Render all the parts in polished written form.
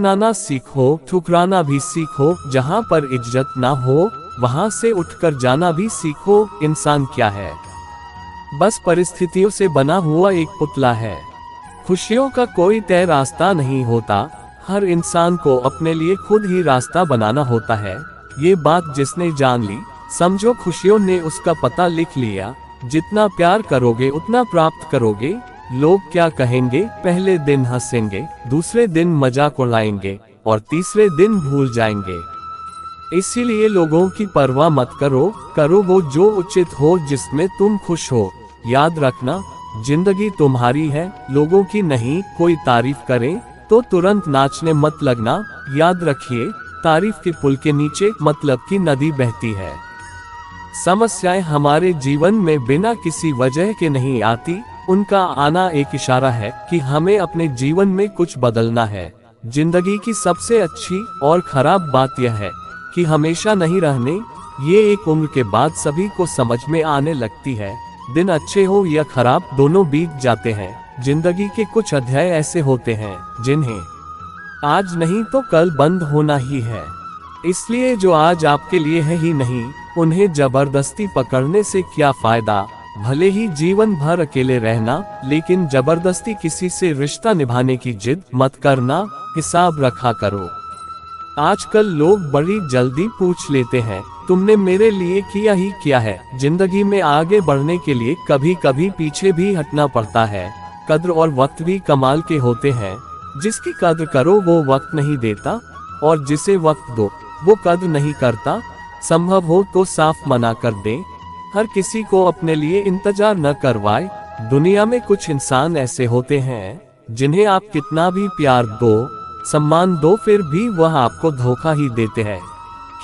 अपनाना सीखो, ठुकराना भी सीखो, जहाँ पर इज्जत ना हो वहाँ से उठकर जाना भी सीखो। इंसान क्या है? बस परिस्थितियों से बना हुआ एक पुतला है। खुशियों का कोई तय रास्ता नहीं होता, हर इंसान को अपने लिए खुद ही रास्ता बनाना होता है। ये बात जिसने जान ली, समझो खुशियों ने उसका पता लिख लिया। जितना प्यार करोगे उतना प्राप्त करोगे। लोग क्या कहेंगे? पहले दिन हंसेंगे, दूसरे दिन मजाक उड़ाएंगे और तीसरे दिन भूल जाएंगे। इसीलिए लोगों की परवाह मत करो, करो वो जो उचित हो, जिसमें तुम खुश हो। याद रखना, जिंदगी तुम्हारी है, लोगों की नहीं। कोई तारीफ करे तो तुरंत नाचने मत लगना। याद रखिए, तारीफ के पुल के नीचे मतलब की नदी बहती है। समस्याएं हमारे जीवन में बिना किसी वजह के नहीं आती, उनका आना एक इशारा है कि हमें अपने जीवन में कुछ बदलना है। जिंदगी की सबसे अच्छी और खराब बात यह है कि हमेशा नहीं रहने। ये एक उम्र के बाद सभी को समझ में आने लगती है। दिन अच्छे हो या खराब, दोनों बीत जाते हैं। जिंदगी के कुछ अध्याय ऐसे होते हैं जिन्हें आज नहीं तो कल बंद होना ही है। इसलिए जो आज आपके लिए है ही नहीं, उन्हें जबरदस्ती पकड़ने से क्या फायदा। भले ही जीवन भर अकेले रहना, लेकिन जबरदस्ती किसी से रिश्ता निभाने की जिद मत करना। हिसाब रखा करो। आजकल लोग बड़ी जल्दी पूछ लेते हैं, तुमने मेरे लिए किया ही क्या है। जिंदगी में आगे बढ़ने के लिए कभी कभी पीछे भी हटना पड़ता है। कद्र और वक्त भी कमाल के होते हैं। जिसकी कद्र करो वो वक्त नहीं देता, और जिसे वक्त दो वो कद्र नहीं करता। संभव हो तो साफ मना कर दे। हर किसी को अपने लिए इंतजार न करवाए। दुनिया में कुछ इंसान ऐसे होते हैं जिन्हें आप कितना भी प्यार दो, सम्मान दो, फिर भी वह आपको धोखा ही देते हैं।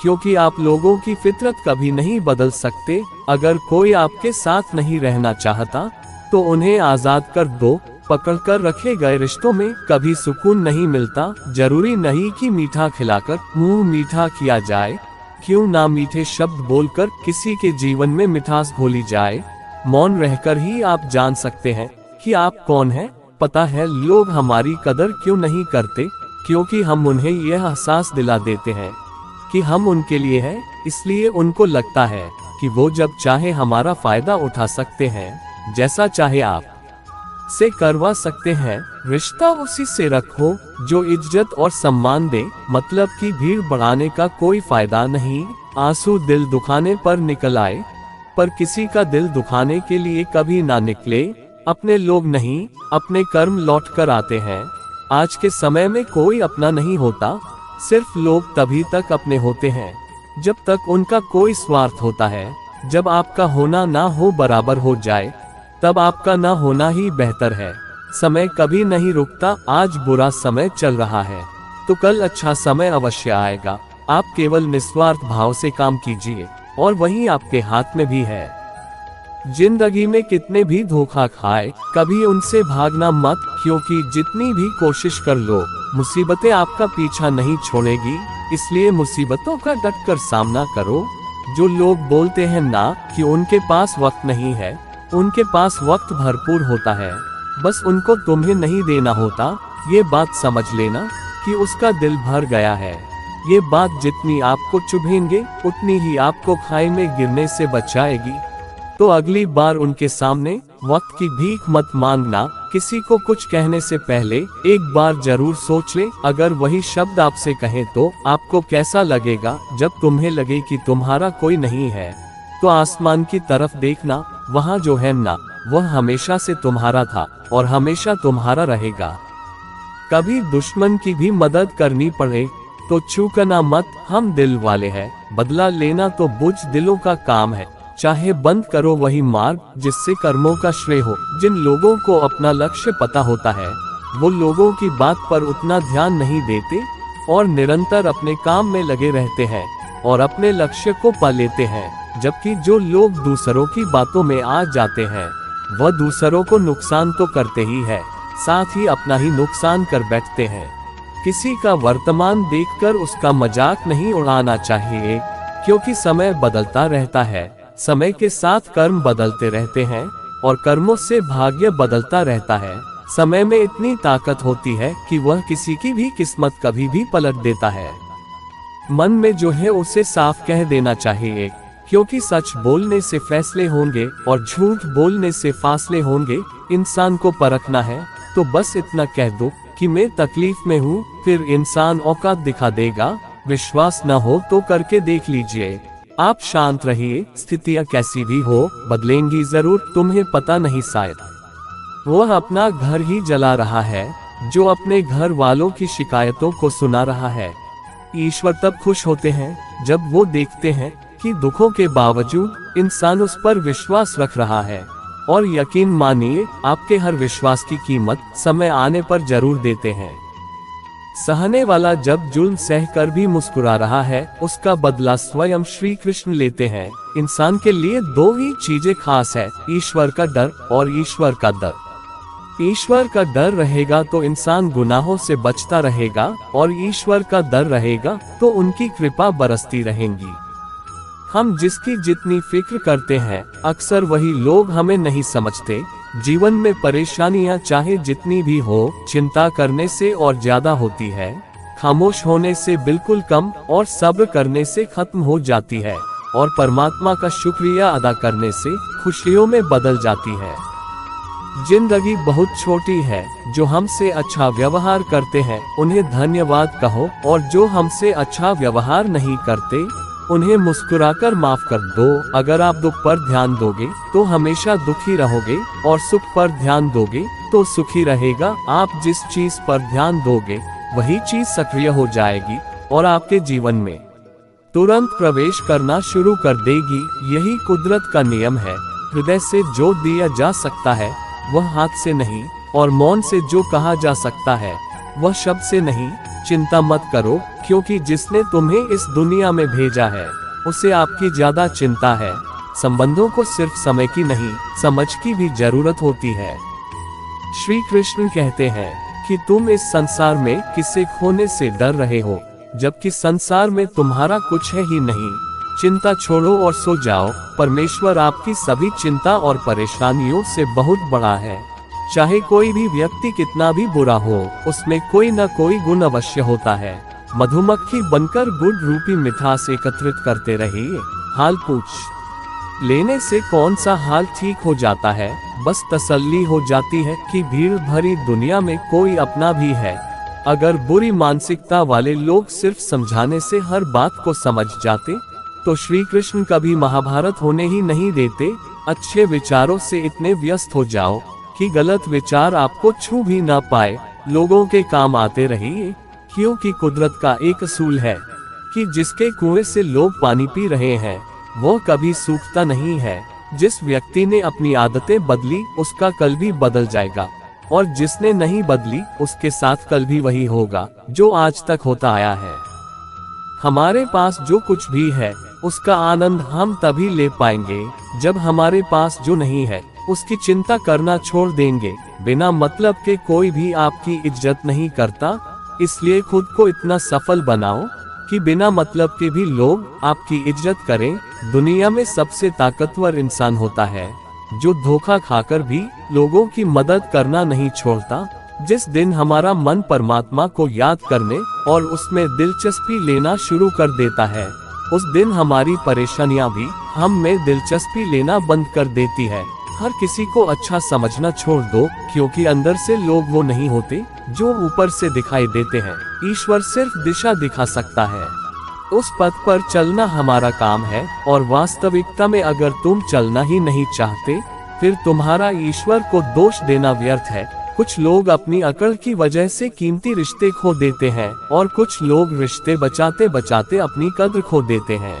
क्योंकि आप लोगों की फितरत कभी नहीं बदल सकते। अगर कोई आपके साथ नहीं रहना चाहता तो उन्हें आजाद कर दो। पकड़कर रखे गए रिश्तों में कभी सुकून नहीं मिलता। जरूरी नहीं कि मीठा खिलाकर मुंह मीठा किया जाए। क्यों ना मीठे शब्द बोलकर किसी के जीवन में मिठास घोली जाए। मौन रहकर ही आप जान सकते हैं कि आप कौन हैं। पता है लोग हमारी कदर क्यों नहीं करते? क्योंकि हम उन्हें यह एहसास दिला देते हैं कि हम उनके लिए हैं। इसलिए उनको लगता है कि वो जब चाहे हमारा फायदा उठा सकते हैं, जैसा चाहे आप से करवा सकते हैं। रिश्ता उसी से रखो जो इज्जत और सम्मान दे। मतलब की भीड़ बढ़ाने का कोई फायदा नहीं। आंसू दिल दुखाने पर निकल आए, पर किसी का दिल दुखाने के लिए कभी ना निकले। अपने लोग नहीं, अपने कर्म लौट कर आते हैं। आज के समय में कोई अपना नहीं होता, सिर्फ लोग तभी तक अपने होते हैं जब तक उनका कोई स्वार्थ होता है। जब आपका होना ना हो बराबर हो जाए, तब आपका ना होना ही बेहतर है। समय कभी नहीं रुकता। आज बुरा समय चल रहा है तो कल अच्छा समय अवश्य आएगा। आप केवल निस्वार्थ भाव से काम कीजिए और वही आपके हाथ में भी है। जिंदगी में कितने भी धोखा खाए, कभी उनसे भागना मत। क्योंकि जितनी भी कोशिश कर लो, मुसीबतें आपका पीछा नहीं छोड़ेगी। इसलिए मुसीबतों का डटकर सामना करो। जो लोग बोलते हैं ना कि उनके पास वक्त नहीं है, उनके पास वक्त भरपूर होता है, बस उनको तुम्हें नहीं देना होता। ये बात समझ लेना कि उसका दिल भर गया है। ये बात जितनी आपको चुभेंगे उतनी ही आपको खाई में गिरने से बचाएगी। तो अगली बार उनके सामने वक्त की भीख मत मांगना। किसी को कुछ कहने से पहले एक बार जरूर सोच ले, अगर वही शब्द आपसे कहें तो आपको कैसा लगेगा। जब तुम्हें लगे कि तुम्हारा कोई नहीं है, तो आसमान की तरफ देखना। वहाँ जो है ना, वह हमेशा से तुम्हारा था और हमेशा तुम्हारा रहेगा। कभी दुश्मन की भी मदद करनी पड़े तो चूकना मत। हम दिल वाले हैं, बदला लेना तो बुज़दिलों का काम है। चाहे बंद करो वही मार्ग जिससे कर्मों का श्रेय हो। जिन लोगों को अपना लक्ष्य पता होता है, वो लोगों की बात पर उतना ध्यान नहीं देते और निरंतर अपने काम में लगे रहते हैं और अपने लक्ष्य को पा लेते हैं। जबकि जो लोग दूसरों की बातों में आ जाते हैं, वह दूसरों को नुकसान तो करते ही है, साथ ही अपना ही नुकसान कर बैठते हैं। किसी का वर्तमान देखकर उसका मजाक नहीं उड़ाना चाहिए, क्योंकि समय बदलता रहता है। समय के साथ कर्म बदलते रहते हैं और कर्मों से भाग्य बदलता रहता है। समय में इतनी ताकत होती है कि वह किसी की भी किस्मत कभी भी पलट देता है। मन में जो है उसे साफ कह देना चाहिए, क्योंकि सच बोलने से फैसले होंगे और झूठ बोलने से फासले होंगे। इंसान को परखना है तो बस इतना कह दो कि मैं तकलीफ में हूँ, फिर इंसान औकात दिखा देगा। विश्वास न हो तो करके देख लीजिए। आप शांत रहिए, स्थितियाँ कैसी भी हो बदलेंगी जरूर, तुम्हें पता नहीं शायद वह अपना घर ही जला रहा है जो अपने घर वालों की शिकायतों को सुना रहा है। ईश्वर तब खुश होते हैं जब वो देखते हैं कि दुखों के बावजूद इंसान उस पर विश्वास रख रहा है। और यकीन मानिए, आपके हर विश्वास की कीमत समय आने पर जरूर देते हैं। सहने वाला जब जुल्म सहकर भी मुस्कुरा रहा है, उसका बदला स्वयं श्री कृष्ण लेते हैं। इंसान के लिए दो ही चीजें खास है, ईश्वर का डर और ईश्वर का दर। ईश्वर का डर रहेगा तो इंसान गुनाहों से बचता रहेगा, और ईश्वर का डर रहेगा तो उनकी कृपा बरसती रहेंगी। हम जिसकी जितनी फिक्र करते हैं, अक्सर वही लोग हमें नहीं समझते। जीवन में परेशानियां चाहे जितनी भी हो, चिंता करने से और ज्यादा होती है, खामोश होने से बिल्कुल कम, और सब्र करने से खत्म हो जाती है, और परमात्मा का शुक्रिया अदा करने से खुशियों में बदल जाती है। जिंदगी बहुत छोटी है, जो हमसे अच्छा व्यवहार करते हैं उन्हें धन्यवाद कहो, और जो हमसे अच्छा व्यवहार नहीं करते उन्हें मुस्कुराकर माफ कर दो। अगर आप दुख पर ध्यान दोगे तो हमेशा दुखी रहोगे, और सुख पर ध्यान दोगे तो सुखी रहेगा। आप जिस चीज पर ध्यान दोगे वही चीज सक्रिय हो जाएगी और आपके जीवन में तुरंत प्रवेश करना शुरू कर देगी। यही कुदरत का नियम है। हृदय से जो दिया जा सकता है वह हाथ से नहीं, और मौन से जो कहा जा सकता है वह शब्द से नहीं। चिंता मत करो, क्योंकि जिसने तुम्हें इस दुनिया में भेजा है उसे आपकी ज्यादा चिंता है। संबंधों को सिर्फ समय की नहीं, समझ की भी जरूरत होती है। श्री कृष्ण कहते हैं कि तुम इस संसार में किसे खोने से डर रहे हो, जबकि संसार में तुम्हारा कुछ है ही नहीं। चिंता छोड़ो और सो जाओ। परमेश्वर आपकी सभी चिंता और परेशानियों से बहुत बड़ा है। चाहे कोई भी व्यक्ति कितना भी बुरा हो, उसमें कोई न कोई गुण अवश्य होता है। मधुमक्खी बनकर गुड़ रूपी मिठास एकत्रित करते रहिए। हाल पूछ लेने से कौन सा हाल ठीक हो जाता है, बस तसल्ली हो जाती है कि भीड़ भरी दुनिया में कोई अपना भी है। अगर बुरी मानसिकता वाले लोग सिर्फ समझाने से हर बात को समझ जाते तो श्री कृष्ण कभी महाभारत होने ही नहीं देते। अच्छे विचारों से इतने व्यस्त हो जाओ कि गलत विचार आपको छू भी ना पाए। लोगों के काम आते रहिए, क्योंकि कुदरत का एक असूल है कि जिसके कुएं से लोग पानी पी रहे हैं वो कभी सूखता नहीं है। जिस व्यक्ति ने अपनी आदतें बदली उसका कल भी बदल जाएगा, और जिसने नहीं बदली उसके साथ कल भी वही होगा जो आज तक होता आया है। हमारे पास जो कुछ भी है उसका आनंद हम तभी ले पाएंगे जब हमारे पास जो नहीं है उसकी चिंता करना छोड़ देंगे। बिना मतलब के कोई भी आपकी इज्जत नहीं करता, इसलिए खुद को इतना सफल बनाओ कि बिना मतलब के भी लोग आपकी इज्जत करें। दुनिया में सबसे ताकतवर इंसान होता है जो धोखा खाकर भी लोगों की मदद करना नहीं छोड़ता। जिस दिन हमारा मन परमात्मा को याद करने और उसमें दिलचस्पी लेना शुरू कर देता है, उस दिन हमारी परेशानियां भी हम में दिलचस्पी लेना बंद कर देती है। हर किसी को अच्छा समझना छोड़ दो, क्योंकि अंदर से लोग वो नहीं होते जो ऊपर से दिखाई देते हैं। ईश्वर सिर्फ दिशा दिखा सकता है, उस पथ पर चलना हमारा काम है। और वास्तविकता में अगर तुम चलना ही नहीं चाहते, फिर तुम्हारा ईश्वर को दोष देना व्यर्थ है। कुछ लोग अपनी अकड़ की वजह से कीमती रिश्ते खो देते हैं, और कुछ लोग रिश्ते बचाते बचाते अपनी कद्र खो देते हैं।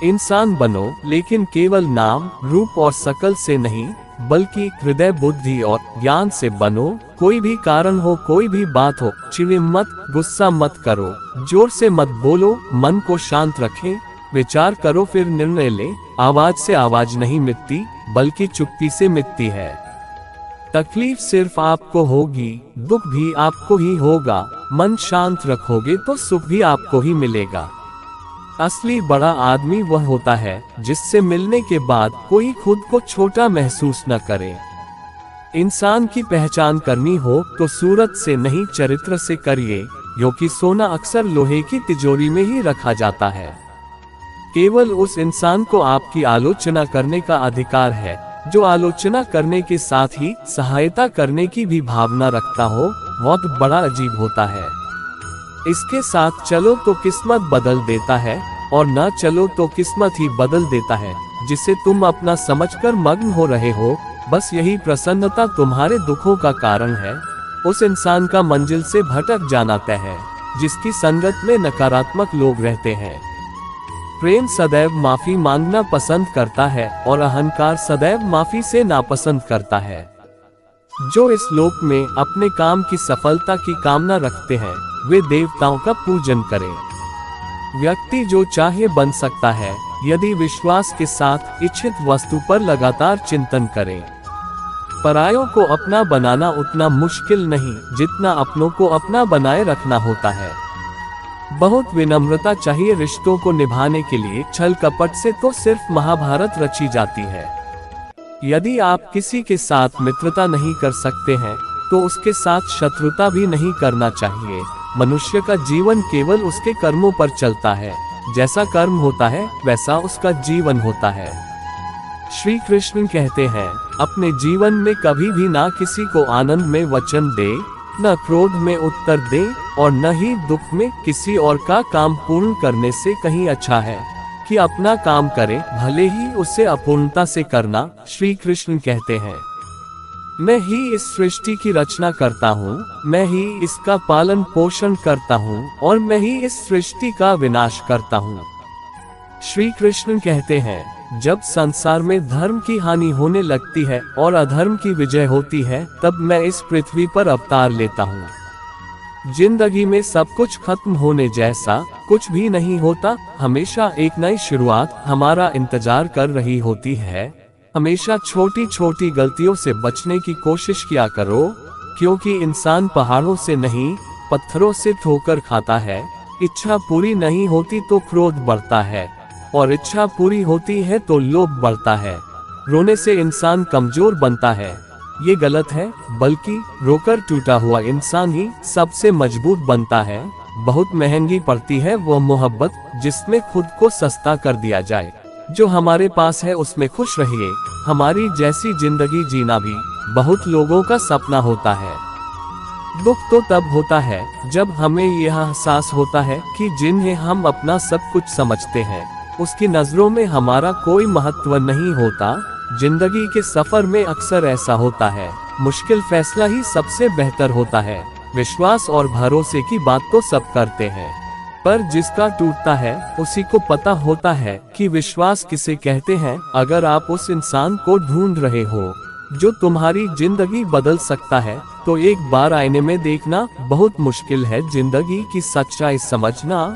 इंसान बनो, लेकिन केवल नाम, रूप और शकल से नहीं, बल्कि हृदय, बुद्धि और ज्ञान से बनो। कोई भी कारण हो, कोई भी बात हो, चिढ़े मत, गुस्सा मत करो, जोर से मत बोलो, मन को शांत रखें, विचार करो फिर निर्णय ले। आवाज से आवाज नहीं मिटती, बल्कि चुप्पी से मिटती है। तकलीफ सिर्फ आपको होगी, दुख भी आपको ही होगा। मन शांत रखोगे तो सुख भी आपको ही मिलेगा। असली बड़ा आदमी वह होता है जिससे मिलने के बाद कोई खुद को छोटा महसूस न करे। इंसान की पहचान करनी हो तो सूरत से नहीं चरित्र से करिए, क्योंकि सोना अक्सर लोहे की तिजोरी में ही रखा जाता है। केवल उस इंसान को आपकी आलोचना करने का अधिकार है जो आलोचना करने के साथ ही सहायता करने की भी भावना रखता हो। बहुत बड़ा अजीब होता है। इसके साथ चलो तो किस्मत बदल देता है और न चलो तो किस्मत ही बदल देता है। जिसे तुम अपना समझकर मग्न हो रहे हो, बस यही प्रसन्नता तुम्हारे दुखों का कारण है। उस इंसान का मंजिल से भटक जाना तय है जिसकी संगत में नकारात्मक लोग रहते हैं। प्रेम सदैव माफी मांगना पसंद करता है और अहंकार सदैव माफी से नापसंद करता है। जो इस लोक में अपने काम की सफलता की कामना रखते हैं, वे देवताओं का पूजन करें। व्यक्ति जो चाहे बन सकता है यदि विश्वास के साथ इच्छित वस्तु पर लगातार चिंतन करें। परायों को अपना बनाना उतना मुश्किल नहीं जितना अपनों को अपना बनाए रखना होता है। बहुत विनम्रता चाहिए रिश्तों को निभाने के लिए, छल कपट से तो सिर्फ महाभारत रची जाती है। यदि आप किसी के साथ मित्रता नहीं कर सकते हैं तो उसके साथ शत्रुता भी नहीं करना चाहिए। मनुष्य का जीवन केवल उसके कर्मों पर चलता है। जैसा कर्म होता है वैसा उसका जीवन होता है। श्री कृष्ण कहते हैं, अपने जीवन में कभी भी ना किसी को आनंद में वचन दे, न क्रोध में उत्तर दे और न ही दुख में। किसी और का काम पूर्ण करने से कहीं अच्छा है कि अपना काम करे, भले ही उसे अपूर्णता से करना। श्री कृष्ण कहते हैं, मैं ही इस सृष्टि की रचना करता हूँ, मैं ही इसका पालन पोषण करता हूँ और मैं ही इस सृष्टि का विनाश करता हूँ। श्री कृष्ण कहते हैं, जब संसार में धर्म की हानि होने लगती है और अधर्म की विजय होती है, तब मैं इस पृथ्वी पर अवतार लेता हूँ। जिंदगी में सब कुछ खत्म होने जैसा कुछ भी नहीं होता। हमेशा एक नई शुरुआत हमारा इंतजार कर रही होती है। हमेशा छोटी छोटी गलतियों से बचने की कोशिश किया करो, क्योंकि इंसान पहाड़ों से नहीं पत्थरों से ठोकर खाता है। इच्छा पूरी नहीं होती तो क्रोध बढ़ता है और इच्छा पूरी होती है तो लोभ बढ़ता है। रोने से इंसान कमजोर बनता है, ये गलत है, बल्कि रोकर टूटा हुआ इंसान ही सबसे मजबूत बनता है। बहुत महंगी पड़ती है वो मोहब्बत जिसमें खुद को सस्ता कर दिया जाए। जो हमारे पास है उसमें खुश रहिए। हमारी जैसी जिंदगी जीना भी बहुत लोगों का सपना होता है। दुख तो तब होता है जब हमें यह एहसास होता है कि जिन्हें हम अपना सब कुछ समझते हैं उसकी नजरों में हमारा कोई महत्व नहीं होता। जिंदगी के सफर में अक्सर ऐसा होता है। मुश्किल फैसला ही सबसे बेहतर होता है। विश्वास और भरोसे की बात तो सब करते हैं, पर जिसका टूटता है उसी को पता होता है कि विश्वास किसे कहते हैं। अगर आप उस इंसान को ढूंढ रहे हो जो तुम्हारी जिंदगी बदल सकता है, तो एक बार आईने में देखना। बहुत मुश्किल है जिंदगी की सच्चाई समझना।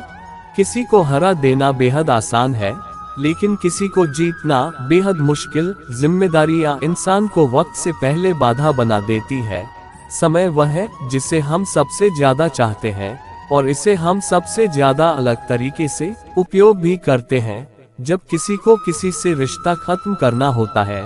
किसी को हरा देना बेहद आसान है, लेकिन किसी को जीतना बेहद मुश्किल। जिम्मेदारियां इंसान को वक्त से पहले बाधा बना देती है। समय वह है जिसे हम सबसे ज्यादा चाहते हैं और इसे हम सबसे ज्यादा अलग तरीके से उपयोग भी करते हैं। जब किसी को किसी से रिश्ता खत्म करना होता है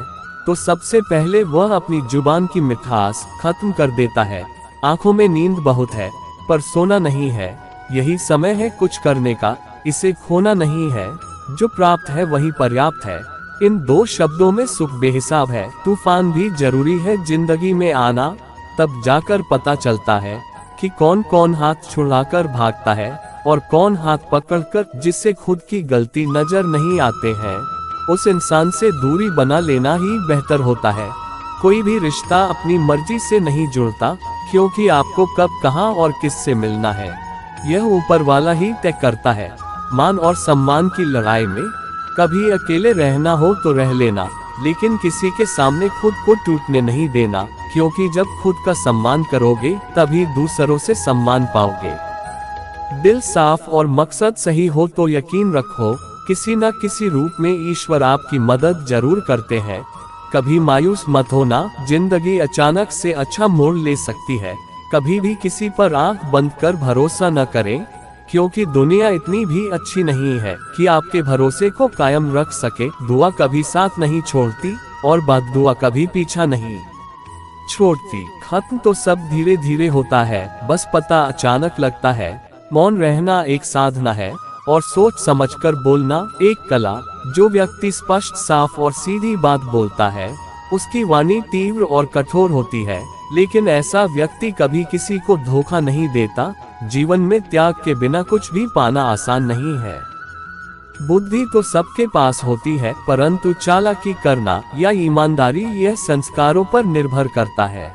तो सबसे पहले वह अपनी जुबान की मिठास खत्म कर देता है। आंखों में नींद बहुत है पर सोना नहीं है। यही समय है कुछ करने का, इसे खोना नहीं है। जो प्राप्त है वही पर्याप्त है। इन दो शब्दों में सुख बेहिसाब है। तूफान भी जरूरी है जिंदगी में आना, तब जाकर पता चलता है कि कौन कौन हाथ छुड़ाकर भागता है और कौन हाथ पकड़कर जिससे खुद की गलती नजर नहीं आते हैं, उस इंसान से दूरी बना लेना ही बेहतर होता है। कोई भी रिश्ता अपनी मर्जी से नहीं जुड़ता, क्योंकि आपको कब कहां और किससे मिलना है यह ऊपर वाला ही तय करता है। मान और सम्मान की लड़ाई में कभी अकेले रहना हो तो रह लेना, लेकिन किसी के सामने खुद को टूटने नहीं देना, क्योंकि जब खुद का सम्मान करोगे तभी दूसरों से सम्मान पाओगे। दिल साफ और मकसद सही हो तो यकीन रखो किसी न किसी रूप में ईश्वर आपकी मदद जरूर करते हैं। कभी मायूस मत होना, जिंदगी अचानक से अच्छा मोड़ ले सकती है। कभी भी किसी पर आंख बंद कर भरोसा न करें, क्योंकि दुनिया इतनी भी अच्छी नहीं है कि आपके भरोसे को कायम रख सके। दुआ कभी साथ नहीं छोड़ती और बददुआ कभी पीछा नहीं। छोड़ती। खत्म तो सब धीरे धीरे होता है, बस पता अचानक लगता है। मौन रहना एक साधना है और सोच समझकर बोलना एक कला। जो व्यक्ति स्पष्ट, साफ और सीधी बात बोलता है उसकी वाणी तीव्र और कठोर होती है, लेकिन ऐसा व्यक्ति कभी किसी को धोखा नहीं देता। जीवन में त्याग के बिना कुछ भी पाना आसान नहीं है। बुद्धि तो सबके पास होती है, परंतु चालाकी करना या ईमानदारी यह संस्कारों पर निर्भर करता है।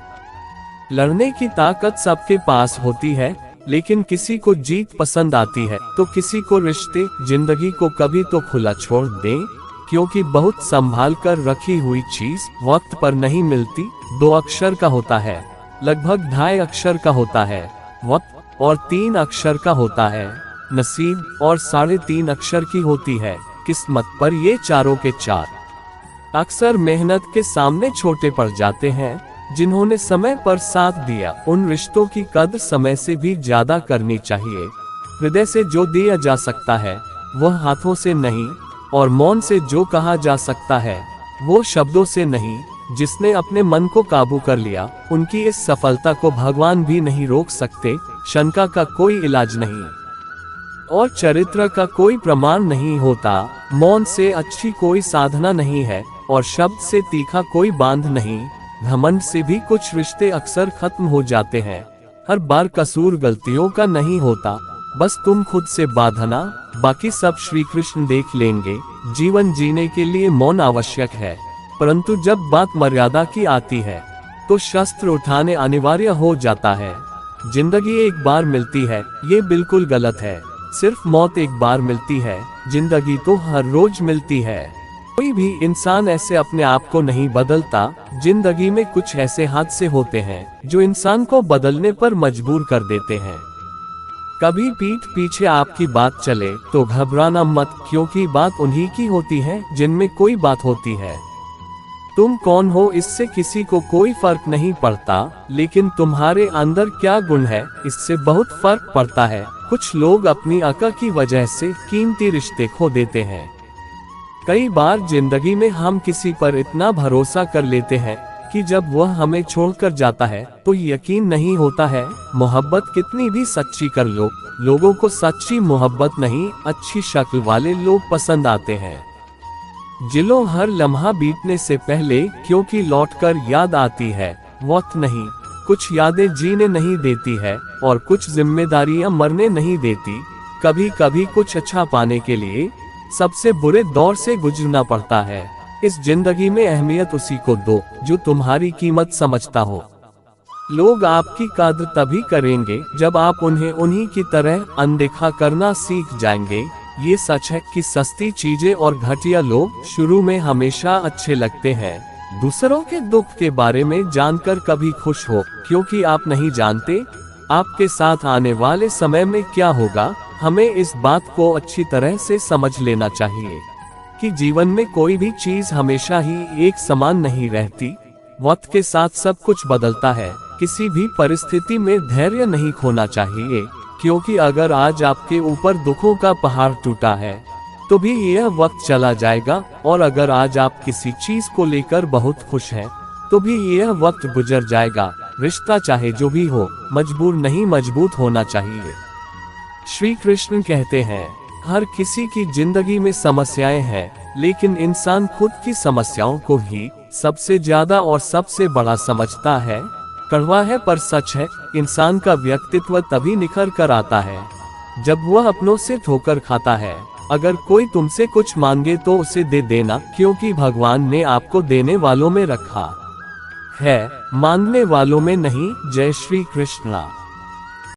लड़ने की ताकत सबके पास होती है, लेकिन किसी को जीत पसंद आती है तो किसी को रिश्ते। जिंदगी को कभी तो खुला छोड़ दें, क्योंकि बहुत संभाल कर रखी हुई चीज वक्त पर नहीं मिलती। 2 अक्षर का होता है, लगभग 2.5 अक्षर का होता है वक्त, और 3 अक्षर का होता है नसीब, और 3.5 अक्षर की होती है किस्मत। पर ये चारों के 4 अक्सर मेहनत के सामने छोटे पड़ जाते हैं। जिन्होंने समय पर साथ दिया, उन रिश्तों की कद्र समय से भी ज्यादा करनी चाहिए। हृदय से जो दिया जा सकता है वह हाथों से नहीं, और मौन से जो कहा जा सकता है वो शब्दों से नहीं। जिसने अपने मन को काबू कर लिया, उनकी इस सफलता को भगवान भी नहीं रोक सकते। शंका का कोई इलाज नहीं और चरित्र का कोई प्रमाण नहीं होता। मौन से अच्छी कोई साधना नहीं है और शब्द से तीखा कोई बांध नहीं। घमंड से भी कुछ रिश्ते अक्सर खत्म हो जाते हैं। हर बार कसूर गलतियों का नहीं होता, बस तुम खुद से बांधना, बाकी सब श्री कृष्ण देख लेंगे। जीवन जीने के लिए मौन आवश्यक है, परंतु जब बात मर्यादा की आती है तो शस्त्र उठाने अनिवार्य हो जाता है। जिंदगी एक बार मिलती है, ये बिल्कुल गलत है। सिर्फ मौत एक बार मिलती है, जिंदगी तो हर रोज मिलती है। कोई भी इंसान ऐसे अपने आप को नहीं बदलता। जिंदगी में कुछ ऐसे हादसे होते हैं जो इंसान को बदलने पर मजबूर कर देते हैं। कभी पीठ पीछे आपकी बात चले तो घबराना मत, क्योंकि बात उन्हीं की होती है जिनमें कोई बात होती है। तुम कौन हो इससे किसी को कोई फर्क नहीं पड़ता, लेकिन तुम्हारे अंदर क्या गुण है इससे बहुत फर्क पड़ता है। कुछ लोग अपनी अकड़ की वजह से कीमती रिश्ते खो देते हैं। कई बार जिंदगी में हम किसी पर इतना भरोसा कर लेते हैं कि जब वह हमें छोड़कर जाता है तो यकीन नहीं होता है। मोहब्बत कितनी भी सच्ची कर लो, लोगों को सच्ची मोहब्बत नहीं, अच्छी शक्ल वाले लोग पसंद आते हैं। जिलो हर लम्हा बीतने से पहले, क्योंकि लौटकर याद आती है, वक्त नहीं। कुछ यादें जीने नहीं देती है और कुछ जिम्मेदारियां मरने नहीं देती। कभी कभी कुछ अच्छा पाने के लिए सबसे बुरे दौर से गुजरना पड़ता है। इस जिंदगी में अहमियत उसी को दो जो तुम्हारी कीमत समझता हो। लोग आपकी कद्र तभी करेंगे जब आप उन्हें उन्हीं की तरह अनदेखा करना सीख जाएंगे। ये सच है कि सस्ती चीजें और घटिया लोग शुरू में हमेशा अच्छे लगते हैं। दूसरों के दुख के बारे में जानकर कभी खुश हो, क्योंकि आप नहीं जानते आपके साथ आने वाले समय में क्या होगा। हमें इस बात को अच्छी तरह से समझ लेना चाहिए कि जीवन में कोई भी चीज हमेशा ही एक समान नहीं रहती। वक्त के साथ सब कुछ बदलता है। किसी भी परिस्थिति में धैर्य नहीं खोना चाहिए, क्योंकि अगर आज आपके ऊपर दुखों का पहाड़ टूटा है तो भी यह वक्त चला जाएगा, और अगर आज आप किसी चीज को लेकर बहुत खुश हैं तो भी यह वक्त गुजर जाएगा। रिश्ता चाहे जो भी हो, मजबूर नहीं मजबूत होना चाहिए। श्री कृष्ण कहते हैं, हर किसी की जिंदगी में समस्याएं हैं, लेकिन इंसान खुद की समस्याओं को ही सबसे ज्यादा और सबसे बड़ा समझता है। कड़वा है पर सच है, इंसान का व्यक्तित्व तभी निखर कर आता है जब वह अपनों से ठोकर खाता है। अगर कोई तुमसे कुछ मांगे तो उसे दे देना, क्योंकि भगवान ने आपको देने वालों में रखा है, मांगने वालों में नहीं। जय श्री कृष्णा।